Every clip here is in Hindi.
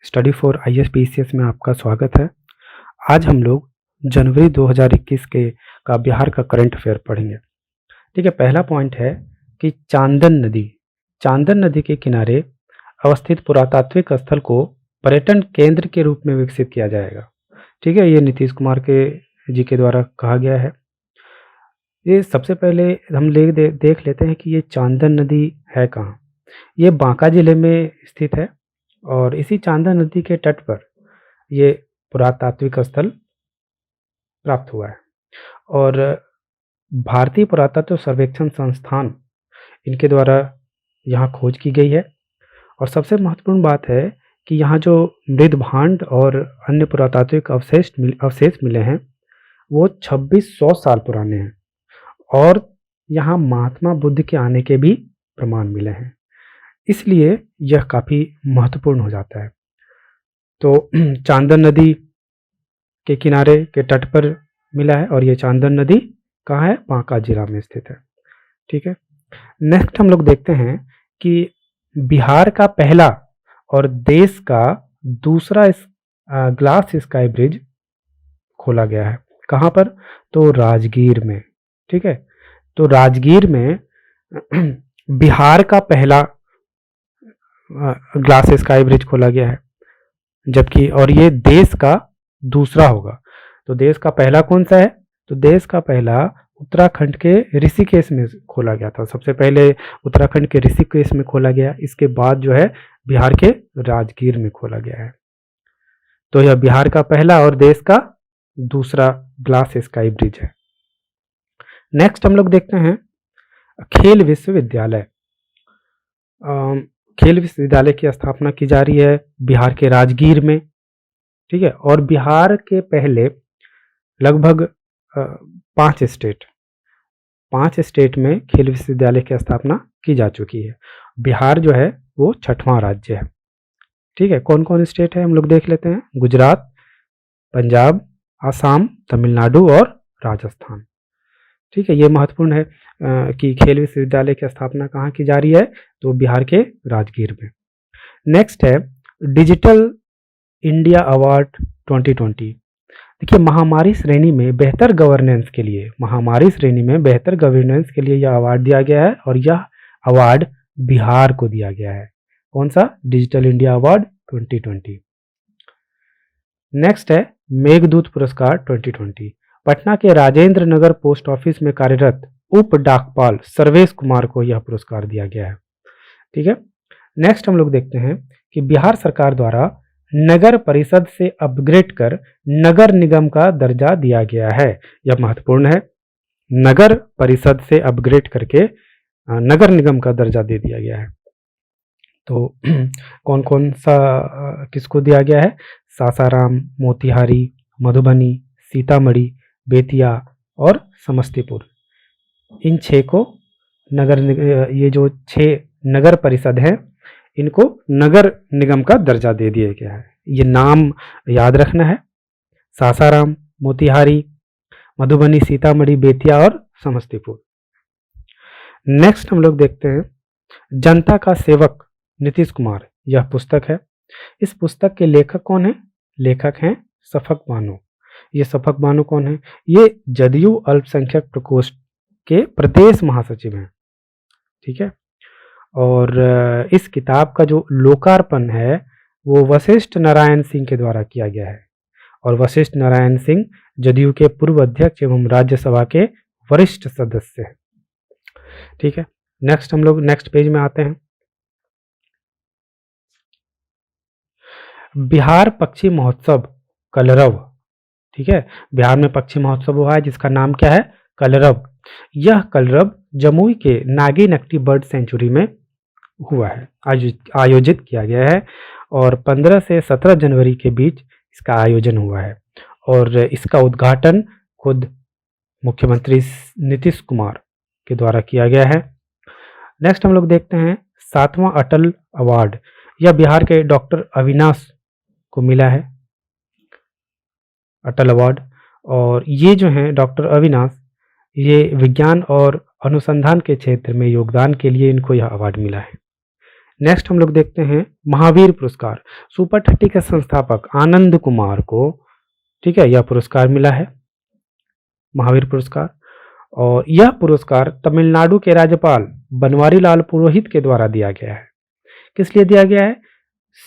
स्टडी फॉर आईएएस पीसीएस में आपका स्वागत है। आज हम लोग जनवरी 2021 के का बिहार का करंट अफेयर पढ़ेंगे। ठीक है, पहला पॉइंट है कि चांदन नदी के किनारे अवस्थित पुरातात्विक स्थल को पर्यटन केंद्र के रूप में विकसित किया जाएगा। ठीक है, ये नीतीश कुमार जी के द्वारा कहा गया है। ये सबसे पहले हम देख लेते हैं कि ये चांदन नदी है कहाँ। ये बांका जिले में स्थित है और इसी चांदन नदी के तट पर ये पुरातात्विक स्थल प्राप्त हुआ है और भारतीय पुरातत्व सर्वेक्षण संस्थान इनके द्वारा यहाँ खोज की गई है। और सबसे महत्वपूर्ण बात है कि यहाँ जो मृदभांड और अन्य पुरातात्विक अवशेष मिले हैं वो 2600 साल पुराने हैं और यहाँ महात्मा बुद्ध के आने के भी प्रमाण मिले हैं, इसलिए यह काफ़ी महत्वपूर्ण हो जाता है। तो चांदन नदी के किनारे के तट पर मिला है और ये चांदन नदी कहाँ है? बांका जिला में स्थित है। ठीक है, नेक्स्ट हम लोग देखते हैं कि बिहार का पहला और देश का दूसरा ग्लास स्काई ब्रिज खोला गया है। कहाँ पर? तो राजगीर में। ठीक है, तो राजगीर में बिहार का पहला ग्लास स्काई ब्रिज खोला गया है, जबकि और ये देश का दूसरा होगा। तो देश का पहला कौन सा है? तो देश का पहला उत्तराखंड के ऋषिकेश में खोला गया था। सबसे पहले उत्तराखंड के ऋषिकेश में खोला गया, इसके बाद जो है बिहार के राजगीर में खोला गया है। तो यह बिहार का पहला और देश का दूसरा ग्लास स्काई ब्रिज है। नेक्स्ट हम लोग देखते हैं खेल विश्वविद्यालय। खेल विश्वविद्यालय की स्थापना की जा रही है बिहार के राजगीर में। ठीक है, और बिहार के पहले लगभग 5 स्टेट में खेल विश्वविद्यालय की स्थापना की जा चुकी है। बिहार जो है वो 6वां राज्य है। ठीक है, कौन कौन स्टेट है हम लोग देख लेते हैं। गुजरात, पंजाब, आसाम, तमिलनाडु और राजस्थान। ठीक है, ये महत्वपूर्ण है कि खेल विश्वविद्यालय की स्थापना कहाँ की जा रही है? तो बिहार के राजगीर में। नेक्स्ट है डिजिटल इंडिया अवार्ड 2020। देखिए, महामारी श्रेणी में बेहतर गवर्नेंस के लिए यह अवार्ड दिया गया है और यह अवार्ड बिहार को दिया गया है। कौन सा? Digital India award 2020। नेक्स्ट है मेघदूत पुरस्कार 2020। पटना के राजेंद्र नगर पोस्ट ऑफिस में कार्यरत उप डाकपाल सर्वेश कुमार को यह पुरस्कार दिया गया है। ठीक है, नेक्स्ट हम लोग देखते हैं कि बिहार सरकार द्वारा नगर परिषद से अपग्रेड कर नगर निगम का दर्जा दिया गया है। यह महत्वपूर्ण है, नगर परिषद से अपग्रेड करके नगर निगम का दर्जा दे दिया गया है। तो कौन कौन सा किसको दिया गया है? सासाराम, मोतिहारी, मधुबनी, सीतामढ़ी, बेतिया और समस्तीपुर, इन 6 को ये जो 6 नगर परिषद हैं इनको नगर निगम का दर्जा दे दिया गया है। ये नाम याद रखना है, सासाराम, मोतिहारी, मधुबनी, सीतामढ़ी, बेतिया और समस्तीपुर। नेक्स्ट हम लोग देखते हैं जनता का सेवक नीतीश कुमार, यह पुस्तक है। इस पुस्तक के लेखक कौन है? लेखक हैं शफक बानो। ये शफक बानो कौन है? ये जदयू अल्पसंख्यक प्रकोष्ठ के प्रदेश महासचिव हैं। ठीक है, और इस किताब का जो लोकार्पण है वो वशिष्ठ नारायण सिंह के द्वारा किया गया है और वशिष्ठ नारायण सिंह जदयू के पूर्व अध्यक्ष एवं राज्यसभा के वरिष्ठ सदस्य हैं। ठीक है, नेक्स्ट हम लोग नेक्स्ट पेज में आते हैं। बिहार पक्षी महोत्सव कलरव। ठीक है, बिहार में पक्षी महोत्सव हुआ है जिसका नाम क्या है? कलरव। यह कलरव जमुई के नागी-नकटी बर्ड सेंचुरी में हुआ है, आयोजित किया गया है और 15 से 17 जनवरी के बीच इसका आयोजन हुआ है और इसका उद्घाटन खुद मुख्यमंत्री नीतीश कुमार के द्वारा किया गया है। नेक्स्ट हम लोग देखते हैं 7वां अटल अवार्ड। यह बिहार के डॉक्टर अविनाश को मिला है अटल अवार्ड, और ये जो हैं डॉक्टर अविनाश, ये विज्ञान और अनुसंधान के क्षेत्र में योगदान के लिए इनको यह अवार्ड मिला है। नेक्स्ट हम लोग देखते हैं महावीर पुरस्कार। सुपर 30 के संस्थापक आनंद कुमार को, ठीक है, यह पुरस्कार मिला है, महावीर पुरस्कार। और यह पुरस्कार तमिलनाडु के राज्यपाल बनवारी लाल पुरोहित के द्वारा दिया गया है। किस लिए दिया गया है?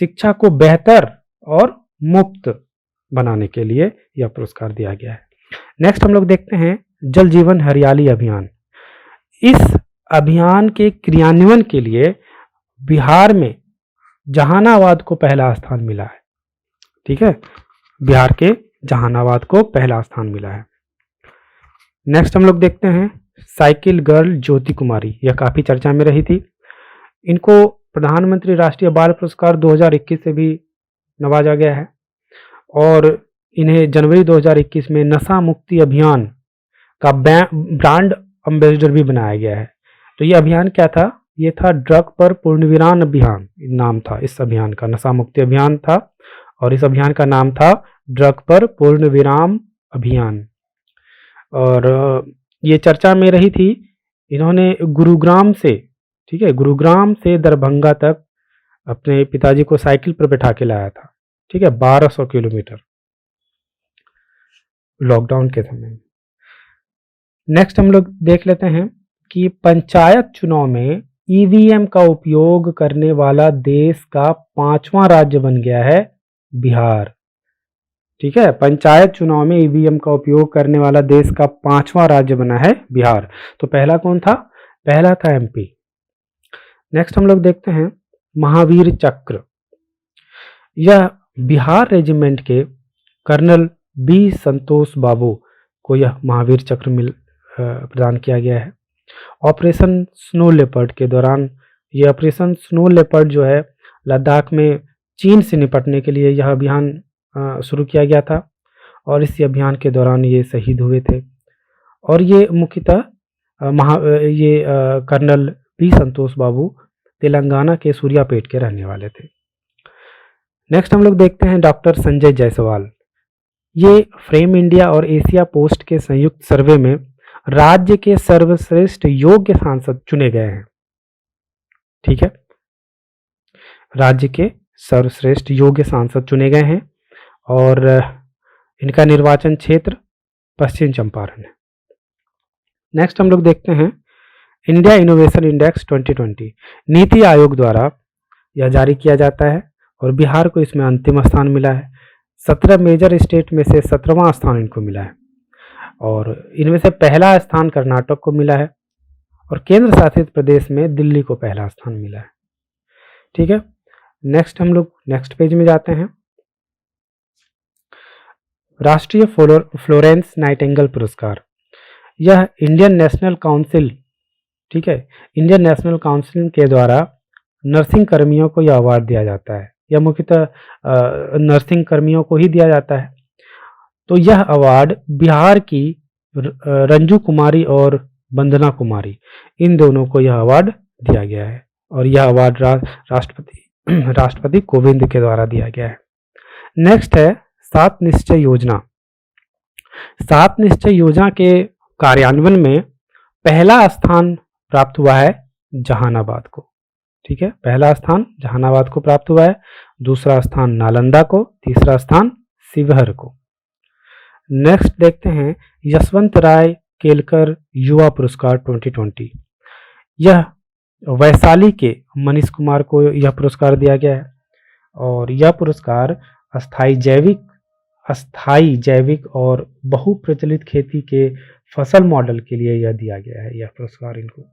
शिक्षा को बेहतर और मुफ्त बनाने के लिए यह पुरस्कार दिया गया है। नेक्स्ट हम लोग देखते हैं जल जीवन हरियाली अभियान। इस अभियान के क्रियान्वयन के लिए बिहार में जहानाबाद को पहला स्थान मिला है, ठीक है, बिहार के जहानाबाद को पहला स्थान मिला है। नेक्स्ट हम लोग देखते हैं साइकिल गर्ल ज्योति कुमारी, यह काफी चर्चा में रही थी। इनको प्रधानमंत्री राष्ट्रीय बाल पुरस्कार 2021 से भी नवाजा गया है और इन्हें जनवरी 2021 में नशा मुक्ति अभियान का ब्रांड एम्बेसडर भी बनाया गया है। तो ये अभियान क्या था? ये था ड्रग पर पूर्णविराम अभियान, नाम था इस अभियान का, नशा मुक्ति अभियान था और इस अभियान का नाम था ड्रग पर पूर्णविराम अभियान। और ये चर्चा में रही थी। इन्होंने गुरुग्राम से, ठीक है, गुरुग्राम से दरभंगा तक अपने पिताजी को साइकिल पर बैठा के लाया था, ठीक है, 1200 किलोमीटर लॉकडाउन के समय। नेक्स्ट हम लोग देख लेते हैं कि पंचायत चुनाव में ईवीएम का उपयोग करने वाला देश का 5वां राज्य बन गया है बिहार, ठीक है, पंचायत चुनाव में ईवीएम का उपयोग करने वाला देश का 5वां राज्य बना है बिहार। तो पहला कौन था? पहला था एमपी। नेक्स्ट हम लोग देखते हैं महावीर चक्र। यह बिहार रेजिमेंट के कर्नल बी संतोष बाबू को यह महावीर चक्र प्रदान किया गया है। ऑपरेशन स्नो लेपर्ड के दौरान, ये ऑपरेशन स्नो लेपर्ड जो है लद्दाख में चीन से निपटने के लिए यह अभियान शुरू किया गया था और इस अभियान के दौरान ये शहीद हुए थे। और ये मुख्यतः कर्नल बी संतोष बाबू तेलंगाना के सूर्यापेट के रहने वाले थे। नेक्स्ट हम लोग देखते हैं डॉक्टर संजय जायसवाल। ये फ्रेम इंडिया और एशिया पोस्ट के संयुक्त सर्वे में राज्य के सर्वश्रेष्ठ योग्य सांसद चुने गए हैं, ठीक है, राज्य के सर्वश्रेष्ठ योग्य सांसद चुने गए हैं और इनका निर्वाचन क्षेत्र पश्चिम चंपारण है। नेक्स्ट हम लोग देखते हैं India innovation index 2020, NITI Aayog द्वारा यह जारी किया जाता है और बिहार को इसमें अंतिम स्थान मिला है। 17 मेजर स्टेट में से 17वां स्थान इनको मिला है और इनमें से पहला स्थान कर्नाटक को मिला है और केंद्र शासित प्रदेश में दिल्ली को पहला स्थान मिला है, ठीक है। नेक्स्ट हम लोग नेक्स्ट पेज में जाते हैं। राष्ट्रीय फ्लोरेंस नाइटिंगेल पुरस्कार, यह इंडियन नेशनल काउंसिल, ठीक है, इंडियन नेशनल काउंसिल के द्वारा नर्सिंग कर्मियों को यह अवार्ड दिया जाता है। यह मुख्यतः नर्सिंग कर्मियों को ही दिया जाता है। तो यह अवार्ड बिहार की रंजू कुमारी और वंदना कुमारी, इन दोनों को यह अवार्ड दिया गया है और यह अवार्ड राष्ट्रपति कोविंद के द्वारा दिया गया है। नेक्स्ट है 7 निश्चय योजना। 7 निश्चय योजना के कार्यान्वयन में पहला स्थान प्राप्त हुआ है जहानाबाद को, ठीक है, पहला स्थान जहानाबाद को प्राप्त हुआ है, दूसरा स्थान नालंदा को, तीसरा स्थान शिवहर को। नेक्स्ट देखते हैं यशवंत राय केलकर युवा पुरस्कार 2020। यह वैशाली के मनीष कुमार को यह पुरस्कार दिया गया है और यह पुरस्कार अस्थाई जैविक और बहुप्रचलित खेती के फसल मॉडल के लिए यह दिया गया है, यह पुरस्कार इनको।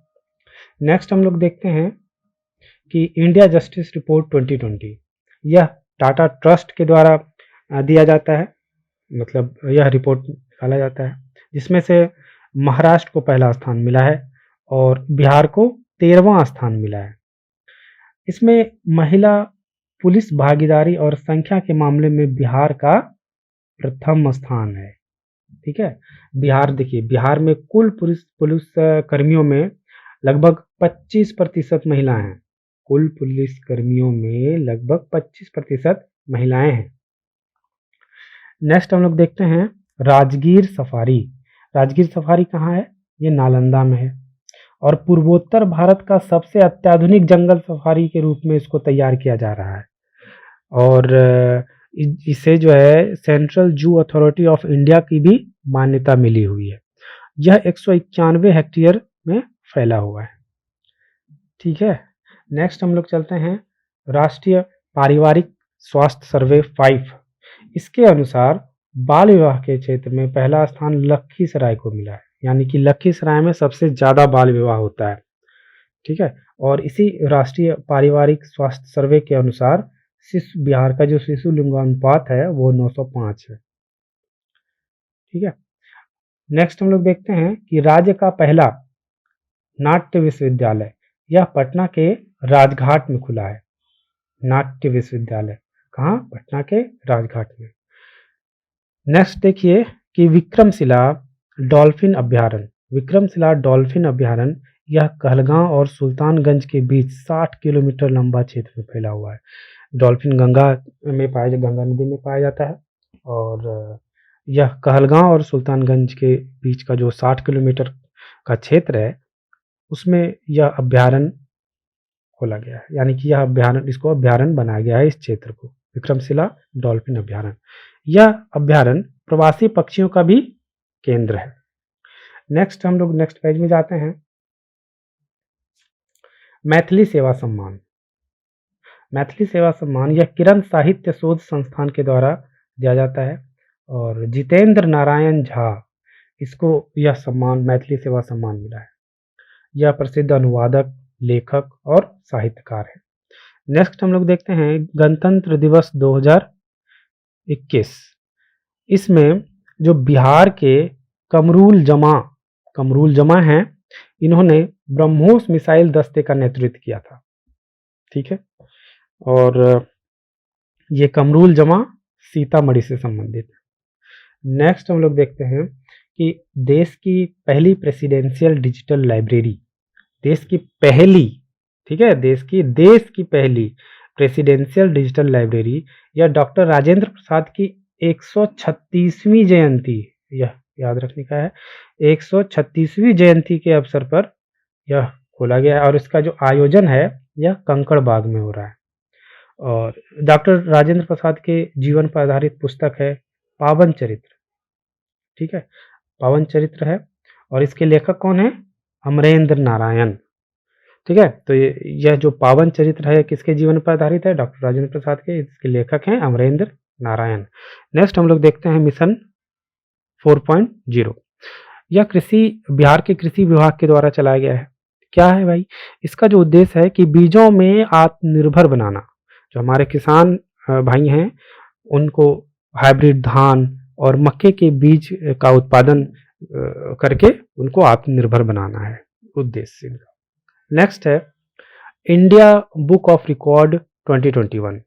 नेक्स्ट हम लोग देखते हैं कि इंडिया जस्टिस रिपोर्ट 2020, यह टाटा ट्रस्ट के द्वारा दिया जाता है, मतलब यह रिपोर्ट निकाला जाता है जिसमें से महाराष्ट्र को पहला स्थान मिला है और बिहार को 13वां स्थान मिला है। इसमें महिला पुलिस भागीदारी और संख्या के मामले में बिहार का प्रथम स्थान है, ठीक है। बिहार, देखिए बिहार में कुल पुलिस कर्मियों में लगभग 25% महिला हैं, कुल पुलिस कर्मियों में लगभग 25% महिलाएं हैं। नेक्स्ट हम लोग देखते हैं राजगीर सफारी। राजगीर सफारी कहाँ है? ये नालंदा में है और पूर्वोत्तर भारत का सबसे अत्याधुनिक जंगल सफारी के रूप में इसको तैयार किया जा रहा है। और इसे जो है central zoo authority of India की भी मान्यता मिली हुई है। यह 191 हेक्टेयर में फैला हुआ है। ठीक है, नेक्स्ट हम लोग चलते हैं राष्ट्रीय पारिवारिक स्वास्थ्य सर्वे 5। इसके अनुसार बाल विवाह के क्षेत्र में पहला स्थान लखीसराय को मिला है, यानी कि लखीसराय में सबसे ज़्यादा बाल विवाह होता है। ठीक है, और इसी राष्ट्रीय पारिवारिक स्वास्थ्य सर्वे के अनुसार बिहार का जो शिशु लिंगानुपात है वो 905 है। ठीक है, नेक्स्ट हम लोग देखते हैं कि राज्य का पहला नाट्य विश्वविद्यालय यह पटना के राजघाट में खुला है। नाट्य विश्वविद्यालय कहाँ? पटना के राजघाट में। नेक्स्ट देखिए कि विक्रमशिला डॉल्फिन अभ्यारण्य। विक्रमशिला डॉल्फिन अभ्यारण्य यह कहलगांव और सुल्तानगंज के बीच 60 किलोमीटर लंबा क्षेत्र में फैला हुआ है। डॉल्फिन गंगा नदी में पाया जाता है, और यह कहलगांव और सुल्तानगंज के बीच का जो 60 किलोमीटर का क्षेत्र है उसमें यह अभ्यारण्य खोला गया है, यानी कि यह अभ्यारण्य, इसको अभ्यारण्य बनाया गया है इस क्षेत्र को, विक्रमशिला डॉल्फिन अभ्यारण्य। यह अभ्यारण्य प्रवासी पक्षियों का भी केंद्र है। नेक्स्ट हम लोग नेक्स्ट पेज में जाते हैं। मैथिली सेवा सम्मान। मैथिली सेवा सम्मान यह किरण साहित्य शोध संस्थान के द्वारा दिया जाता है, और जितेंद्र नारायण झा इसको यह सम्मान मैथिली सेवा सम्मान मिला है। यह प्रसिद्ध अनुवादक, लेखक और साहित्यकार है। नेक्स्ट हम लोग देखते हैं गणतंत्र दिवस 2021। इसमें जो बिहार के कमरूल जमा हैं, इन्होंने ब्रह्मोस मिसाइल दस्ते का नेतृत्व किया था। ठीक है, और ये कमरूल जमा सीतामढ़ी से संबंधित है। नेक्स्ट हम लोग देखते हैं कि देश की पहली प्रेसिडेंशियल डिजिटल लाइब्रेरी, देश की पहली, ठीक है, देश की पहली प्रेसिडेंशियल डिजिटल लाइब्रेरी यह डॉक्टर राजेंद्र प्रसाद की 136वीं जयंती, यह याद रखने का है, 136वीं जयंती के अवसर पर यह खोला गया है, और इसका जो आयोजन है यह कंकड़बाग में हो रहा है। और डॉक्टर राजेंद्र प्रसाद के जीवन पर आधारित पुस्तक है पावन चरित्र। ठीक है, पावन चरित्र है, और इसके लेखक कौन है? अमरेंद्र नारायण। ठीक है, तो यह जो पावन चरित्र है किसके जीवन पर आधारित है? डॉक्टर राजेंद्र प्रसाद के। इसके लेखक हैं अमरेंद्र नारायण। नेक्स्ट हम लोग देखते हैं मिशन 4.0। यह बिहार के कृषि विभाग के द्वारा चलाया गया है। क्या है भाई? इसका जो उद्देश्य है कि बीजों में आत्मनिर्भर बनाना। जो हमारे किसान भाई हैं उनको हाइब्रिड धान और मक्के के बीज का उत्पादन करके उनको आत्मनिर्भर बनाना है उद्देश्य इनका। नेक्स्ट है इंडिया बुक ऑफ रिकॉर्ड 2021।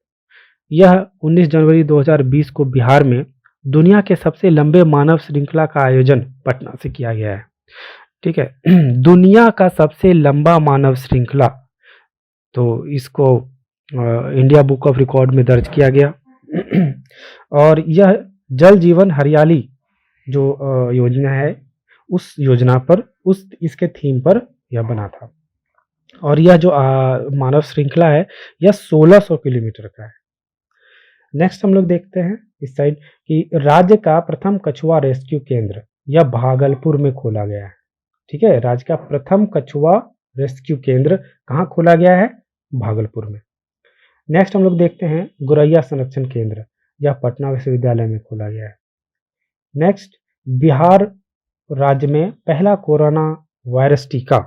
यह 19 जनवरी 2020 को बिहार में दुनिया के सबसे लंबे मानव श्रृंखला का आयोजन पटना से किया गया है। ठीक है, दुनिया का सबसे लंबा मानव श्रृंखला, तो इसको इंडिया बुक ऑफ रिकॉर्ड में दर्ज किया गया। और यह जल जीवन हरियाली जो योजना है उस योजना पर, इसके थीम पर यह बना था। और यह जो मानव श्रृंखला है यह 1600 किलोमीटर का है। नेक्स्ट हम लोग देखते हैं इस साइड कि राज्य का प्रथम कछुआ रेस्क्यू केंद्र यह भागलपुर में खोला गया है। ठीक है, राज्य का प्रथम कछुआ रेस्क्यू केंद्र कहाँ खोला गया है? भागलपुर में। नेक्स्ट हम लोग देखते हैं गोरैया संरक्षण केंद्र, यह पटना विश्वविद्यालय में खोला गया है। नेक्स्ट, बिहार राज्य में पहला कोरोना वायरस टीका,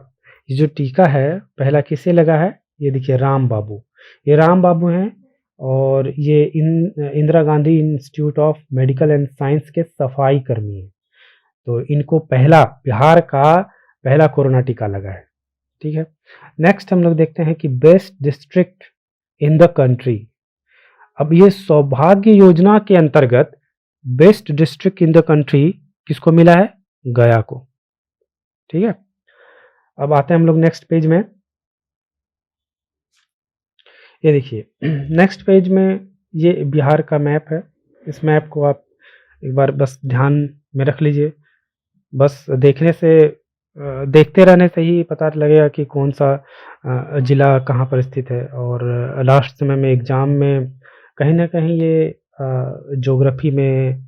ये जो टीका है पहला किसे लगा है? ये देखिए राम बाबू, ये राम बाबू हैं, और ये Indira Gandhi institute of medical and science के सफाई कर्मी हैं। तो इनको बिहार का पहला कोरोना टीका लगा है। ठीक है, नेक्स्ट हम लोग देखते हैं कि best district in the country. अब ये सौभाग्य योजना के अंतर्गत best district in the country किसको मिला है? गया को। ठीक है, अब आते हैं हम लोग नेक्स्ट पेज में। ये देखिए नेक्स्ट पेज में ये बिहार का मैप है। इस मैप को आप एक बार बस ध्यान में रख लीजिए। बस देखने से देखते रहने से ही पता लगेगा कि कौन सा ज़िला कहाँ पर स्थित है, और लास्ट समय में एग्ज़ाम में कहीं न कहीं ये ज्योग्राफ़ी में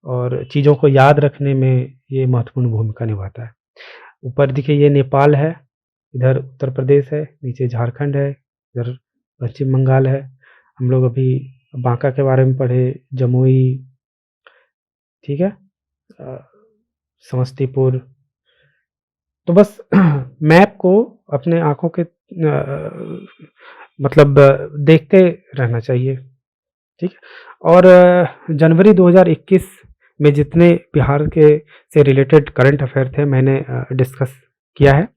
और चीज़ों को याद रखने में ये महत्वपूर्ण भूमिका निभाता है। ऊपर देखिए ये नेपाल है, इधर उत्तर प्रदेश है, नीचे झारखंड है, इधर पश्चिम बंगाल है। हम लोग अभी बांका के बारे में पढ़े, जमुई, ठीक है? अ, समस्तीपुर। तो बस मैप को अपने आँखों के मतलब देखते रहना चाहिए, ठीक है? और जनवरी 2021 में जितने बिहार के से रिलेटेड करंट अफेयर थे मैंने डिस्कस किया है,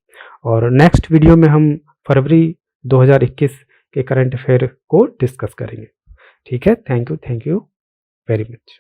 और नेक्स्ट वीडियो में हम फरवरी 2021 के करंट अफेयर को डिस्कस करेंगे, ठीक है? Thank you very much.